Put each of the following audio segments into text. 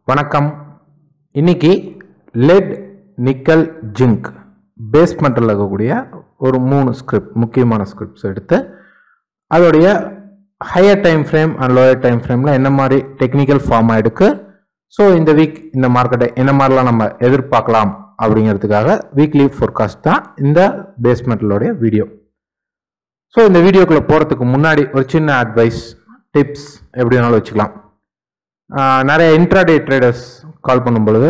வணக்கம். இன்னைக்கு let nickel zinc பேஸ்மெண்ட்டில் இருக்கக்கூடிய ஒரு 3 ஸ்கிரிப்ட் முக்கியமான ஸ்கிரிப்ட்ஸ் எடுத்து அதோடைய higher time frame and lower time ஃப்ரேமில் என்ன மாதிரி டெக்னிக்கல் ஃபார்மாக எடுக்கு. ஸோ இந்த வீக் இந்த மார்க்கெட்டை என்ன மாதிரிலாம் நம்ம எதிர்பார்க்கலாம் அப்படிங்கிறதுக்காக வீக்லி ஃபோர்காஸ்ட் தான் இந்த பேஸ்மெண்ட்டலோடைய வீடியோ. ஸோ இந்த வீடியோக்குள்ளே போகிறதுக்கு முன்னாடி ஒரு சின்ன அட்வைஸ் டிப்ஸ் எப்படி வேணாலும் வச்சுக்கலாம். நிறைய இன்ட்ராடே ட்ரேடர்ஸ் கால் பண்ணும் பொழுது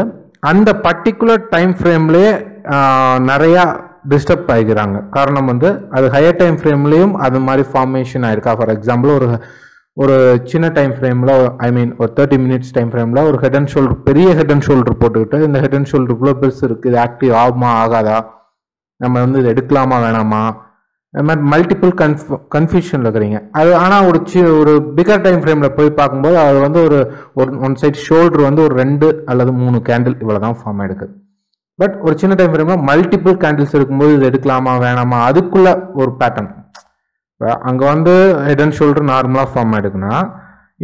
அந்த பர்டிகுலர் டைம் ஃப்ரேம்லேயே நிறையா டிஸ்டர்ப் ஆகிக்கிறாங்க. காரணம் அது ஹையர் டைம் ஃப்ரேம்லேயும் அது மாதிரி ஃபார்மேஷன் ஆயிருக்கா. ஃபார் எக்ஸாம்பிள் ஒரு சின்ன டைம் ஃப்ரேமில் ஒரு 30 minutes டைம் ஃப்ரேமில் ஒரு ஹெட் அண்ட் ஷோல்டர் பெரிய ஹெட் அண்ட் ஷோல்டர் போட்டுக்கிட்டு இந்த ஹெட் அண்ட் ஷோல்டர் இவ்வளோ பெருசு இருக்குது, இது ஆக்டிவ் ஆகுமா ஆகாதா, நம்ம இது எடுக்கலாமா வேணாமா, அது மாதிரி மல்டிபிள் கன்ஃபியூஷனில் இருக்கிறீங்க. அது ஆனால் ஒரு பிகர் டைம் ஃப்ரேமில் போய் பார்க்கும்போது அது ஒரு ஒன் சைட் ஷோல்டர் ஒரு 2 அல்லது 3 கேண்டில் இவ்வளோ தான் ஃபார்ம் எடுக்குது. பட் ஒரு சின்ன டைம் ஃப்ரேமில் மல்டிபிள் கேண்டில்ஸ் இருக்கும்போது இது எடுக்கலாமா வேணாமா அதுக்குள்ள ஒரு பேட்டர்ன். அங்கே ஹெட் அண்ட் ஷோல்டர் நார்மலாக ஃபார்ம் ஆகிடுக்குன்னா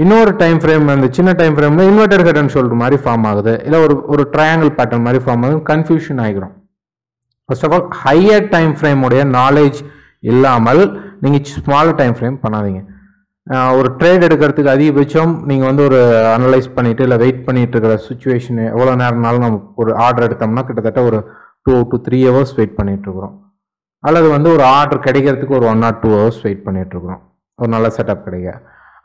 இன்னொரு டைம் ஃப்ரேம் சின்ன டைம் ஃப்ரேமில் இன்வெர்டர் ஹெட் அண்ட் ஷோல்டர் மாதிரி ஃபார்ம் ஆகுது, இல்லை ஒரு ட்ரையாங்கிள் பேட்டர்ன் மாதிரி ஃபார்ம் ஆகுது, கன்ஃபியூஷன் ஆகிடும். First of all higher time ஃப்ரேமுடைய நாலேஜ் இல்லாமல் நீங்கள் ஸ்மாலர் டைம் ஃப்ரேம் பண்ணாதீங்க. ஒரு ட்ரேட் எடுக்கிறதுக்கு அதிகபட்சம் நீங்கள் ஒரு அனலைஸ் பண்ணிவிட்டு இல்லை வெயிட் பண்ணிட்டு இருக்கிற சுச்சுவேஷன் எவ்வளோ நேரம்னாலும் நம்ம ஒரு ஆர்டர் எடுத்தோம்னா கிட்டத்தட்ட ஒரு 2 to 3 hours வெயிட் பண்ணிட்டு இருக்கிறோம். அல்லது ஒரு ஆர்டர் கிடைக்கிறதுக்கு ஒரு 1 or 2 hours வெயிட் பண்ணிட்டு இருக்கிறோம் ஒரு நல்ல செட்டப் கிடைக்க.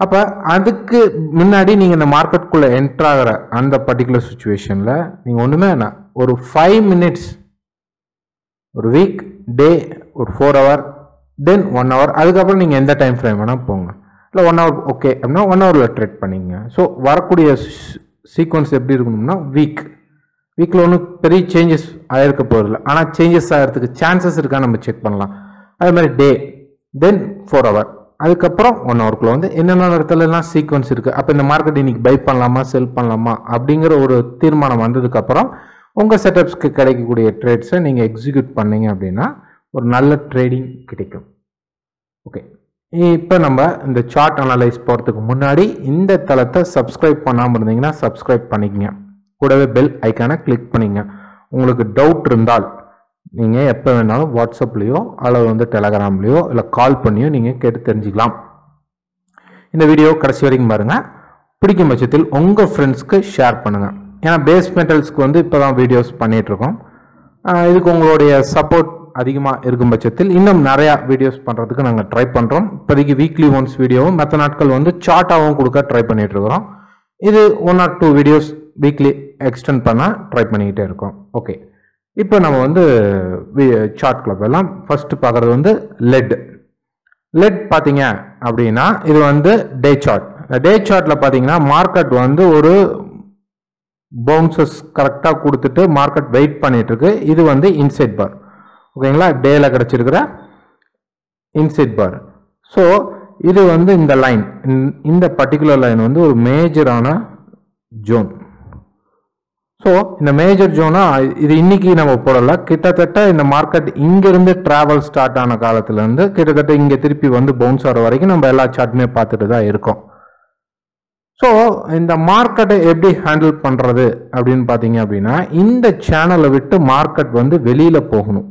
அப்போ அதுக்கு முன்னாடி நீங்கள் இந்த மார்க்கெட்டுக்குள்ளே என்ட்ரு ஆகிற அந்த பர்டிகுலர் சுச்சுவேஷனில் நீங்கள் ஒன்றுமே என்ன ஒரு 5 minutes ஒரு வீக் டே ஒரு 4 hour தென் 1 hour அதுக்கப்புறம் நீங்கள் எந்த டைம் ஃப்ரேம் வேணால் போங்க. இல்லை 1 hour ஓகே அப்படின்னா 1 hourல ட்ரேட் பண்ணிங்க. ஸோ வரக்கூடிய சீக்வன்ஸ் எப்படி இருக்கணும்னா வீக்கில் ஒன்றும் பெரிய சேஞ்சஸ் ஆகிருக்க போகிறதில்ல, ஆனால் சேஞ்சஸ் ஆகிறதுக்கு சான்சஸ் இருக்கா நம்ம செக் பண்ணலாம். அதே மாதிரி டே தென் 4 hour அதுக்கப்புறம் 1 hourக்குள்ள என்னென்ன இடத்துலலாம் சீக்வன்ஸ் இருக்குது. அப்போ இந்த மார்க்கெட் இன்னைக்கு பை பண்ணலாமா செல் பண்ணலாமா அப்படிங்கிற ஒரு தீர்மானம் வந்ததுக்கப்புறம் உங்கள் செட்டப்ஸ்க்கு கிடைக்கக்கூடிய ட்ரேட்ஸை நீங்கள் எக்ஸிக்யூட் பண்ணீங்க அப்படின்னா ஒரு நல்ல ட்ரேடிங் கிடைக்கும். ஓகே, இப்போ நம்ம இந்த சார்ட் அனலைஸ் போகிறதுக்கு முன்னாடி இந்த தளத்தை சப்ஸ்கிரைப் பண்ணாமல் இருந்தீங்கன்னா சப்ஸ்கிரைப் பண்ணிக்கங்க, கூடவே பெல் ஐக்கானை கிளிக் பண்ணிங்க. உங்களுக்கு டவுட் இருந்தால் நீங்கள் எப்போ வேணாலும் வாட்ஸ்அப்லேயோ அல்லது டெலகிராம்லேயோ இல்லை கால் பண்ணியோ நீங்கள் கேட்டு தெரிஞ்சுக்கலாம். இந்த வீடியோ கடைசி வரைக்கும் பாருங்கள். பிடிக்கும் பட்சத்தில் உங்கள் ஃப்ரெண்ட்ஸ்க்கு ஷேர் பண்ணுங்கள். ஏன்னா பேஸ் மெட்டல்ஸ்க்கு இப்போ தான் வீடியோஸ் பண்ணிகிட்ருக்கோம். இதுக்கு உங்களுடைய சப்போர்ட் அதிகமாக இருக்கும் பட்சத்தில் இன்னும் நிறையா வீடியோஸ் பண்ணுறதுக்கு நாங்கள் ட்ரை பண்ணுறோம். இப்போதைக்கு வீக்லி ஒன்ஸ் வீடியோவும் மற்ற நாட்கள் சார்ட்டாகவும் கொடுக்க ட்ரை பண்ணிகிட்ருக்குறோம். இது 1 or 2 வீடியோஸ் வீக்லி எக்ஸ்டெண்ட் பண்ண ட்ரை பண்ணிக்கிட்டே இருக்கோம். ஓகே, இப்போ நம்ம சார்ட் கிளப் எல்லாம் ஃபஸ்ட்டு பார்க்குறது லெட் பார்த்தீங்க அப்படின்னா இது டே சார்ட். டே சார்ட்டில் பார்த்தீங்கன்னா மார்க்கெட் ஒரு பவுன்சஸ் கரெக்டாக கொடுத்துட்டு மார்க்கெட் வெயிட் பண்ணிட்டு இருக்கு. இது இன்சைட் பார். ஓகேங்களா, டேல கிடைச்சிருக்கிற இன்சைட் பார். ஸோ இது இந்த லைன், இந்த பர்டிகுலர் லைன் ஒரு மேஜரான ஜோன். ஸோ இந்த மேஜர் ஜோனா இது இன்னைக்கு நம்ம போடல, கிட்டத்தட்ட இந்த மார்க்கெட் இங்கிருந்து டிராவல் ஸ்டார்ட் ஆன காலத்துலேருந்து கிட்டத்தட்ட இங்கே திருப்பி பவுன்ஸ் ஆகிற வரைக்கும் நம்ம எல்லா சார்ட்டுமே பார்த்துட்டு தான் இருக்கோம். ஸோ இந்த மார்க்கெட்டை எப்படி ஹேண்டில் பண்ணுறது அப்படின்னு பார்த்தீங்க அப்படின்னா இந்த சேனலை விட்டு மார்க்கெட் வெளியில் போகணும்.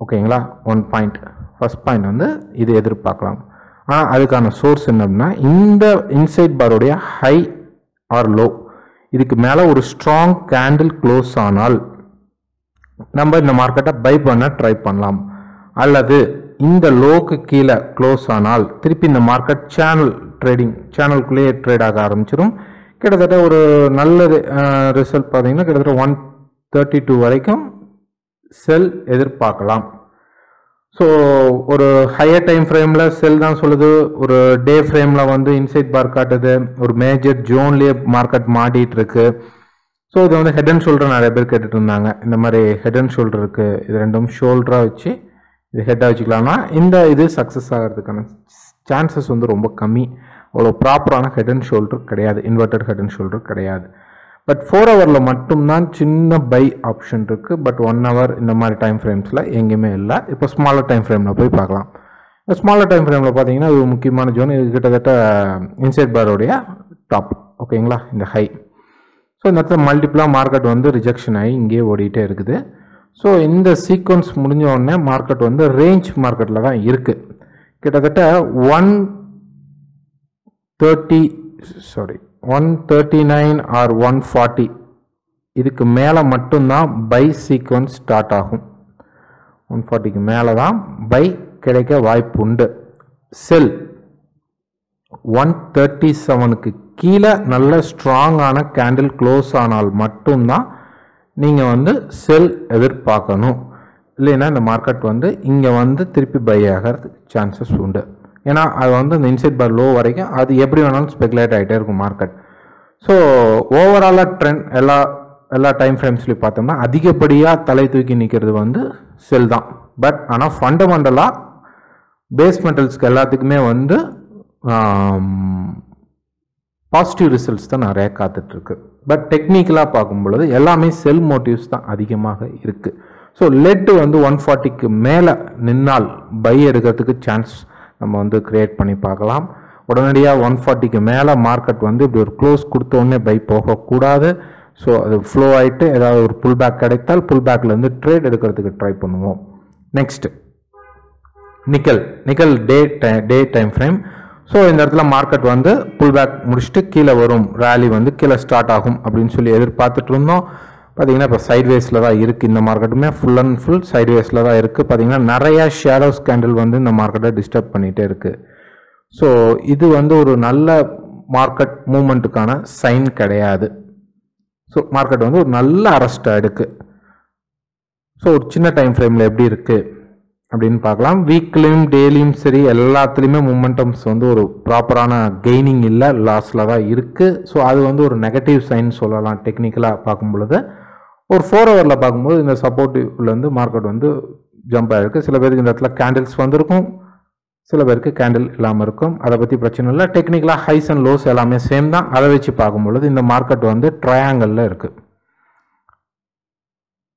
ஓகேங்களா, 1 பாயிண்ட். ஃபர்ஸ்ட் பாயிண்ட் இது எதிர்பார்க்கலாம். ஆனால் அதுக்கான சோர்ஸ் என்ன அப்படின்னா இந்த இன்சைட் பாரோடைய ஹை ஆர் லோ இதுக்கு மேலே ஒரு ஸ்ட்ராங் கேண்டில் க்ளோஸ் ஆனால் நம்ம இந்த மார்க்கெட்டை பை பண்ண ட்ரை பண்ணலாம். அல்லது இந்த லோக்கு கீழே க்ளோஸ் ஆனால் திருப்பி இந்த மார்க்கெட் சேனலுக்குள்ளேயே ட்ரேட் ஆக ஆரம்பிச்சிடும். கிட்டத்தட்ட ஒரு நல்ல ரிசல்ட் பார்த்தீங்கன்னா கிட்டத்தட்ட 132 வரைக்கும் செல் எதிர்பார்க்கலாம். ஸோ ஒரு ஹையர் டைம் ஃப்ரேமில் செல் தான் சொல்லுது, ஒரு டே ஃப்ரேமில் இன்சைட் பார் காட்டுது, ஒரு மேஜர் ஜோன்லேயே மார்க்கெட் மாட்டிகிட்டு இருக்கு. ஸோ இது ஹெட் அண்ட் ஷோல்டர் நிறைய பேர் கேட்டுட்டு இருந்தாங்க. இந்த மாதிரி ஹெட் அண்ட் ஷோல்டர் இருக்குது, இது ரெண்டும் ஷோல்டராக வச்சு இது ஹெட்டாக வச்சுக்கலாம்னா இது சக்ஸஸ் ஆகிறதுக்கான சான்சஸ் ரொம்ப கம்மி. அவ்வளோ ப்ராப்பரான ஹெட் அண்ட் ஷோல்டர் கிடையாது, இன்வெர்டட் ஹெட் அண்ட் ஷோல்டர் கிடையாது. பட் 4 hourல மட்டும்தான் சின்ன பை ஆப்ஷன் இருக்குது. பட் 1 hour இந்த மாதிரி டைம் ஃப்ரேம்ஸில் எங்கேயுமே இல்லை. இப்போ ஸ்மாலர் டைம் ஃப்ரேமில் போய் பார்க்கலாம். ஸ்மாலர் டைம் ஃப்ரேமில் பார்த்தீங்கன்னா இது முக்கியமான ஜோன். இது கிட்டத்தட்ட இன்சைட் பாரோடைய டாப். ஓகேங்களா, இந்த ஹை. ஸோ இந்த இடத்துல மல்டிபிளாக மார்க்கெட் வந்து ரிஜெக்ஷன் ஆகி இங்கேயே ஓடிட்டே இருக்குது. ஸோ இந்த சீக்வன்ஸ் முடிஞ்ச உடனே மார்க்கெட் வந்து ரேஞ்ச் மார்க்கெட்டில் தான் இருக்குது. கிட்டத்தட்ட 139 ஆர் 140 இதுக்கு மேலே மட்டும்தான் பை சீக்வன்ஸ் ஸ்டார்ட் ஆகும். 140க்கு மேலே தான் பை கிடைக்க வாய்ப்பு உண்டு. செல் 137க்கு கீழே நல்ல ஸ்ட்ராங்கான கேண்டில் க்ளோஸ் ஆனால் மட்டும்தான் நீங்கள் வந்து செல் எதிர்பார்க்கணும். இல்லைன்னா இந்த மார்க்கெட் வந்து இங்கே வந்து திருப்பி பை ஆகிறதுக்கு சான்சஸ் உண்டு. ஏன்னா அது வந்து இந்த இன்சைட் பார் லோ வரைக்கும் அது எப்படி வேணாலும் ஸ்பெகுலேட் ஆகிட்டே இருக்கும் மார்க்கெட். ஸோ ஓவராலாக ட்ரெண்ட் எல்லா டைம் ஃப்ரேம்ஸ்லையும் பார்த்தோம்னா அதிகப்படியாக தலை தூக்கி நிற்கிறது வந்து செல் தான். பட் ஆனால் ஃபண்டமெண்டலாக பேஸ் மெட்டல்ஸ்க்கு எல்லாத்துக்குமே வந்து பாசிட்டிவ் ரிசல்ட்ஸ் தான் நிறைய காத்துட்ருக்கு. பட் டெக்னிக்கலாக பார்க்கும் பொழுது எல்லாமே செல் மோட்டிவ்ஸ் தான் அதிகமாக இருக்குது. ஸோ லெட் வந்து 140க்கு மேலே நின்னால் பை எடுக்கிறதுக்கு சான்ஸ் நம்ம வந்து கிரியேட் பண்ணி பார்க்கலாம். உடனடியாக 140க்கு மேலே மார்க்கெட் வந்து இப்படி ஒரு க்ளோஸ் கொடுத்த உடனே பை போகக்கூடாது. ஸோ அது ஃப்ளோ ஆகிட்டு ஏதாவது ஒரு புல் பேக் கிடைத்தால் புல் பேக்லேருந்து ட்ரேட் எடுக்கிறதுக்கு ட்ரை பண்ணுவோம். Next nickel day time frame. So இந்த இடத்துல மார்க்கெட் வந்து புல் பேக் முடிச்சுட்டு கீழே வரும், ரேலி வந்து கீழே ஸ்டார்ட் ஆகும் அப்படின்னு சொல்லி எதிர்பார்த்துட்டு இருந்தோம். பார்த்தீங்கன்னா இப்போ சைட்வேஸில் தான் இருக்குது. இந்த மார்க்கெட்டுமே ஃபுல் அண்ட் ஃபுல் சைட்வேஸில் தான் இருக்குது. பார்த்தீங்கன்னா நிறையா ஷேடோஸ் கேண்டில் வந்து இந்த மார்க்கெட்டை டிஸ்டர்ப் பண்ணிகிட்டே இருக்குது. ஸோ இது வந்து ஒரு நல்ல மார்க்கெட் மூமெண்ட்டுக்கான சைன் கிடையாது. ஸோ மார்க்கெட் வந்து ஒரு நல்ல அரெஸ்டாக இருக்குது. ஸோ ஒரு சின்ன டைம் ஃப்ரேமில் எப்படி இருக்குது அப்படின்னு பார்க்கலாம். வீக்லியும் டெய்லியும் சரி எல்லாத்துலேயுமே மூமெண்டம்ஸ் வந்து ஒரு ப்ராப்பரான கெய்னிங் இல்லை, லாஸில் தான் இருக்குது. ஸோ அது வந்து ஒரு நெகட்டிவ் சைன் சொல்லலாம் டெக்னிக்கலாக பார்க்கும் பொழுது. ஒரு 4 ஹவரில் பார்க்கும்போது இந்த சப்போர்ட்டிவ்லேருந்து மார்க்கெட் வந்து ஜம்ப் ஆகிருக்கு. சில பேருக்கு இந்த இடத்துல கேண்டில்ஸ் வந்திருக்கும், சில பேருக்கு கேண்டில் இல்லாமல் இருக்கும். அதை பற்றி பிரச்சனை இல்லை. டெக்னிக்கலாக ஹைஸ் அண்ட் லோஸ் எல்லாமே சேம் தான். அதை வச்சு பார்க்கும்பொழுது இந்த மார்க்கெட் வந்து ட்ரையாங்கிளில் இருக்குது.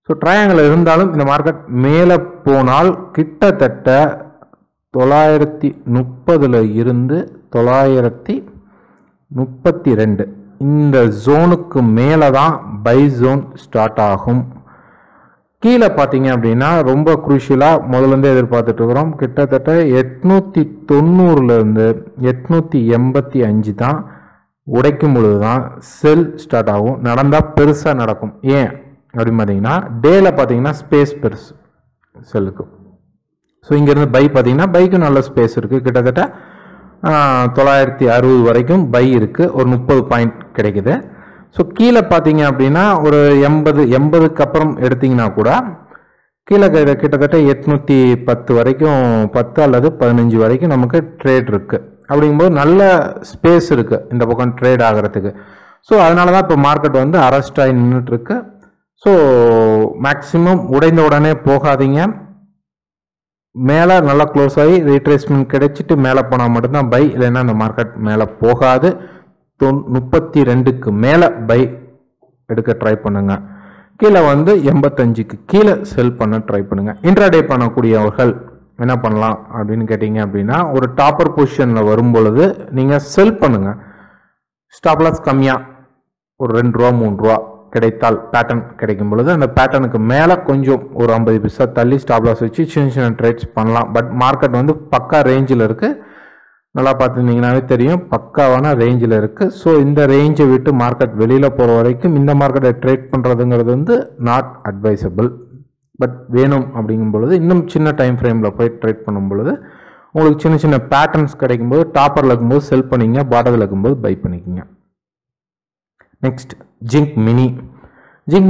ஸோ ட்ரையாங்கிள் இருந்தாலும் இந்த மார்க்கெட் மேலே போனால் கிட்டத்தட்ட 930 இருந்து 932 இந்த ஜோனுக்கு மேலே தான் பை ஜோன் ஸ்டார்ட் ஆகும். கீழே பார்த்தீங்க அப்படின்னா ரொம்ப குரூஷியலாக முதலேருந்தே எதிர்பார்த்துட்டு இருக்கிறோம். கிட்டத்தட்ட 890 885 தான் உடைக்கும் பொழுது தான் செல் ஸ்டார்ட் ஆகும். நடந்தால் பெருசாக நடக்கும். ஏன் அப்படின்னு பார்த்தீங்கன்னா டேல பார்த்தீங்கன்னா ஸ்பேஸ் பெருசு செல்லுக்கு. ஸோ இங்கேருந்து பை பார்த்தீங்கன்னா பைக்கும் நல்ல ஸ்பேஸ் இருக்குது. கிட்டத்தட்ட 960 வரைக்கும் பை இருக்குது. ஒரு 30 பாயிண்ட் கிடைக்குது. ஸோ கீழே பார்த்தீங்க அப்படின்னா ஒரு 80க்கு அப்புறம் எடுத்தீங்கன்னா கூட கீழே கிட்டத்தட்ட 810 வரைக்கும் 10 அல்லது 15 வரைக்கும் நமக்கு ட்ரேட் இருக்குது. அப்படிங்கும்போது நல்ல ஸ்பேஸ் இருக்குது இந்த பக்கம் ட்ரேட் ஆகிறதுக்கு. ஸோ அதனால தான் இப்போ மார்க்கெட் வந்து அரெஸ்ட் ஆகி நின்றுட்டுருக்கு. ஸோ மேக்ஸிமம் உடைந்த உடனே போகாதீங்க. மேலே நல்லா க்ளோஸ் ஆகி ரீட்ரேஸ்மெண்ட் கிடைச்சிட்டு மேலே போனால் மட்டும்தான் பை, இல்லைன்னா அந்த மார்க்கெட் மேலே போகாது. 32க்கு மேலே பை எடுக்க ட்ரை பண்ணுங்க. கீழே வந்து 85க்கு கீழே செல் பண்ண ட்ரை பண்ணுங்க. இன்ட்ராடே பண்ணக்கூடியவர்கள் என்ன பண்ணலாம் அப்படின்னு கேட்டிங்க அப்படின்னா ஒரு டாப்பர் பொசிஷனில் வரும் பொழுது நீங்கள் செல் பண்ணுங்க. ஸ்டாப் லாஸ் கம்மியாக ஒரு 2 ரூபா 3 ரூபா கிடைத்தால் பேட்டர்ன் கிடைக்கும் பொழுது அந்த பேட்டர்னுக்கு மேலே கொஞ்சம் ஒரு 50 பைசா தள்ளி ஸ்டாப் லாஸ் வச்சு சின்ன சின்ன ட்ரேட்ஸ் பண்ணலாம். பட் மார்க்கெட் வந்து பக்கா ரேஞ்சில் இருக்குது. நல்லா பார்த்துருந்தீங்கன்னாவே தெரியும், பக்காவான ரேஞ்சில் இருக்குது. ஸோ இந்த ரேஞ்சை விட்டு மார்க்கெட் வெளியில் போகிற வரைக்கும் இந்த மார்க்கெட்டை ட்ரேட் பண்ணுறதுங்கிறது வந்து நாட் அட்வைசபிள். பட் வேணும் அப்படிங்கும் பொழுது இன்னும் சின்ன டைம் ஃப்ரேமில் போய் ட்ரேட் பண்ணும் பொழுது உங்களுக்கு சின்ன சின்ன பேட்டர்ன்ஸ் கிடைக்கும்போது டாப்பரில் இருக்கும்போது செல் பண்ணிங்க, பாட்டத்தில் இருக்கும்போது பை பண்ணிக்கோங்க. நெக்ஸ்ட் ஜிங்க்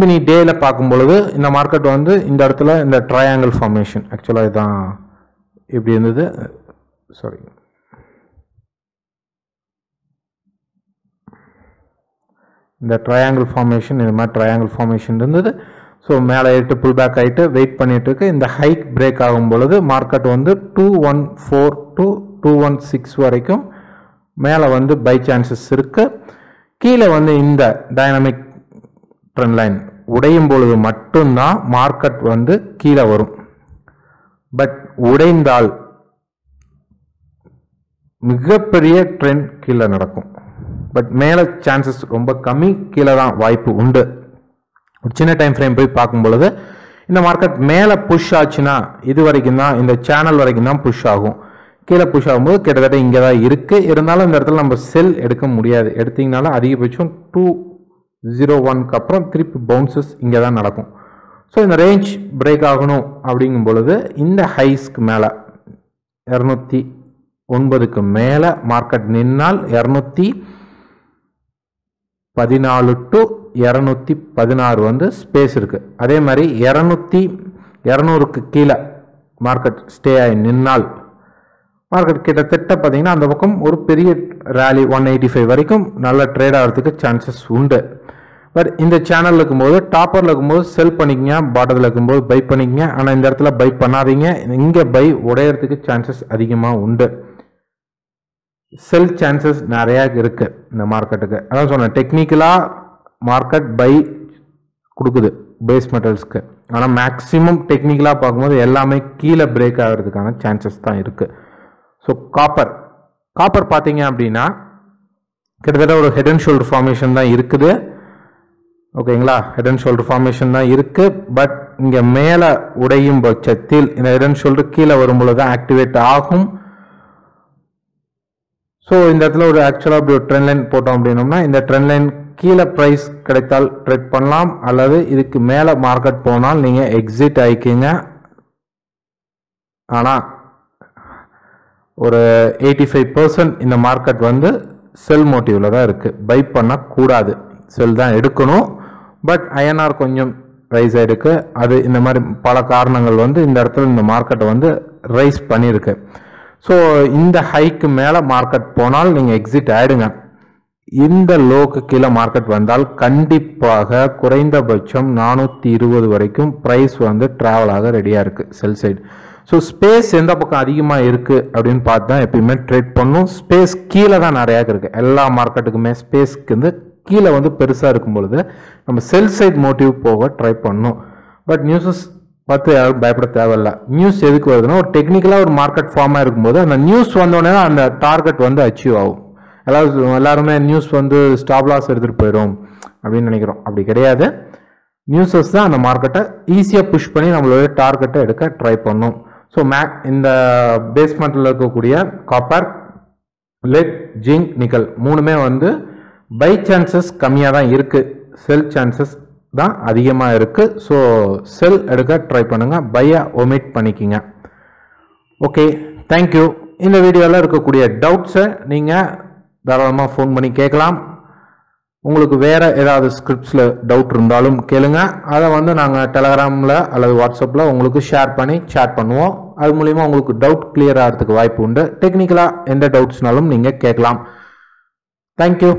மினி டேல பார்க்கும் பொழுது இந்த மார்க்கெட் வந்து இந்த இடத்துல இந்த ட்ரையாங்கிள் ஃபார்மேஷன் ஆக்சுவலாக இதுதான் எப்படி இருந்தது, சாரி இந்த ட்ரையாங்கிள் ஃபார்மேஷன், இது மாதிரி ட்ரையாங்கிள் ஃபார்மேஷன் இருந்தது. ஸோ மேலே ஏறிட்டு புல் பேக் ஆகிட்டு வெயிட் பண்ணிட்டு இருக்கு. இந்த ஹைக் பிரேக் ஆகும் பொழுது மார்க்கெட் வந்து 214 to 216 வரைக்கும் மேலே வந்து பை சான்சஸ் இருக்கு. கீழே வந்து இந்த டைனமிக் ட்ரெண்ட் லைன் உடையும் பொழுது மட்டும்தான் மார்க்கெட் வந்து கீழே வரும். பட் உடைந்தால் மிகப்பெரிய ட்ரெண்ட் கீழே நடக்கும். பட் மேலே சான்சஸ் ரொம்ப கம்மி, கீழே தான் வாய்ப்பு உண்டு. ஒரு சின்ன டைம் ஃப்ரேம் போய் பார்க்கும் பொழுது இந்த மார்க்கெட் மேலே புஷ் ஆச்சுன்னா இது வரைக்கும் தான், இந்த சேனல் வரைக்கும் தான் புஷ் ஆகும். கீழே புஷ் ஆகும்போது கிட்டத்தட்ட இங்கே தான் இருக்குது. இருந்தாலும் இந்த இடத்துல நம்ம செல் எடுக்க முடியாது. எடுத்தீங்கனாலும் அதிகபட்சம் 201க்கு அப்புறம் திருப்பி பவுன்சஸ் இங்கே தான் நடக்கும். ஸோ இந்த ரேஞ்ச் பிரேக் ஆகணும் அப்படிங்கும் பொழுது இந்த ஹைஸ்க்கு மேலே 209க்கு மேலே மார்க்கெட் நின்னால் 214 to 216 வந்து ஸ்பேஸ் இருக்குது. அதே மாதிரி 200க்கு கீழே மார்க்கெட் ஸ்டே ஆகி நின்னால் மார்க்கெட் கிட்டத்தட்ட பார்த்தீங்கன்னா அந்த பக்கம் ஒரு பெரிய ரேலி 185 வரைக்கும் நல்ல ட்ரேட் ஆகிறதுக்கு சான்சஸ் உண்டு. பட் இந்த சேனலில் இருக்கும்போது டாப்பரில் இருக்கும்போது செல் பண்ணிக்கங்க, பாட்டத்தில் இருக்கும்போது பை பண்ணிக்கங்க. ஆனால் இந்த இடத்துல பை பண்ணாதீங்க. இங்கே பை உடையறதுக்கு சான்சஸ் அதிகமாக உண்டு. செல் சான்சஸ் நிறையா இருக்குது இந்த மார்க்கெட்டுக்கு. அதான் சொன்னேன், டெக்னிக்கலாக மார்க்கெட் பை கொடுக்குது பேஸ் மெட்டல்ஸ்க்கு. ஆனால் மேக்ஸிமம் டெக்னிக்கலாக பார்க்கும்போது எல்லாமே கீழே பிரேக் ஆகிறதுக்கான சான்சஸ் தான் இருக்குது. ஸோ காப்பர் பார்த்தீங்க அப்படின்னா கிட்டத்தட்ட ஒரு ஹெட் அண்ட் ஷோல்டர் ஃபார்மேஷன் தான் இருக்குது. ஓகேங்களா, ஹெட் அண்ட் ஷோல்டர் ஃபார்மேஷன் தான் இருக்குது. பட் இங்கே மேலே உடையும் பட்சத்தில் இந்த ஹெட் அண்ட் ஷோல்டர் கீழே வரும்பொழுது தான் ஆக்டிவேட் ஆகும். ஸோ இந்த இடத்துல ஒரு ஆக்சுவலாக அப்படி ஒரு ட்ரெண்ட் லைன் போட்டோம் அப்படின்னோம்னா இந்த ட்ரெண்ட் லைன் கீழே ப்ரைஸ் கிடைத்தால் ட்ரேட் பண்ணலாம், அல்லது இதுக்கு மேலே மார்க்கெட் போனால் நீங்கள் எக்ஸிட் ஆகிக்கிங்க. ஆனால் ஒரு 85% இந்த மார்க்கெட் வந்து செல் மோட்டிவில் தான் இருக்குது. பை பண்ணக்கூடாது, செல் தான் எடுக்கணும். பட் ஐஎன்ஆர் கொஞ்சம் ரைஸ் ஆகிருக்கு. அது இந்த மாதிரி பல காரணங்கள் வந்து இந்த இடத்துல இந்த மார்க்கெட்டை வந்து ரைஸ் பண்ணியிருக்கு. ஸோ இந்த ஹைக்கு மேலே மார்க்கெட் போனால் நீங்கள் எக்ஸிட் ஆகிடுங்க. இந்த லோக்கு கீழே மார்க்கெட் வந்தால் கண்டிப்பாக குறைந்தபட்சம் 420 வரைக்கும் ப்ரைஸ் வந்து ட்ராவல் ஆக ரெடியாக இருக்குது செல் சைடு. ஸோ ஸ்பேஸ் எந்த பக்கம் அதிகமாக இருக்குது அப்படின்னு பார்த்து தான் எப்பயுமே ட்ரேட் பண்ணும். ஸ்பேஸ் கீழே தான் நிறையா இருக்குது. எல்லா மார்க்கெட்டுக்குமே ஸ்பேஸ்க்கு வந்து கீழே வந்து பெருசாக இருக்கும் பொழுது நம்ம செல் சைட் மோட்டிவ் போக ட்ரை பண்ணணும். பட் நியூஸஸ் பார்த்து யாரும் பயப்பட தேவையில்ல. நியூஸ் எதுக்கு வருதுன்னா ஒரு டெக்னிக்கலாக ஒரு மார்க்கெட் ஃபார்மாக இருக்கும்போது அந்த நியூஸ் வந்தோடனே அந்த டார்கெட் வந்து அச்சீவ் ஆகும். எல்லாருமே நியூஸ் வந்து ஸ்டாப் லாஸ் எடுத்துகிட்டு போயிடும் அப்படின்னு நினைக்கிறோம். அப்படி கிடையாது. நியூஸஸ் தான் அந்த மார்க்கெட்டை ஈஸியாக புஷ் பண்ணி நம்மளோட டார்கெட்டை எடுக்க ட்ரை பண்ணும். ஸோ இந்த பேஸ்மெண்ட்டில் இருக்கக்கூடிய காப்பர், லெட், ஜிங்க், நிக்கல் மூணுமே வந்து பை சான்சஸ் கம்மியாக தான் இருக்குது. செல் சான்சஸ் தான் அதிகமாக இருக்குது. ஸோ செல் எடுக்க ட்ரை பண்ணுங்கள், பையை ஒமிட் பண்ணிக்கிங்க. Okay, thank you. இந்த வீடியோவில் இருக்கக்கூடிய டவுட்ஸை நீங்கள் தாராளமாக ஃபோன் பண்ணி கேட்கலாம். உங்களுக்கு வேறு ஏதாவது ஸ்கிரிப்ட்ஸில் டவுட் இருந்தாலும் கேளுங்க. அதை வந்து நாங்கள் டெலகிராமில் அல்லது வாட்ஸ்அப்பில் உங்களுக்கு ஷேர் பண்ணி சேட் பண்ணுவோம். அது மூலிமா உங்களுக்கு டவுட் கிளியர் ஆகிறதுக்கு வாய்ப்பு உண்டு. டெக்னிக்கலாக எந்த டவுட்ஸ்னாலும் நீங்கள் கேட்கலாம். தேங்க்யூ.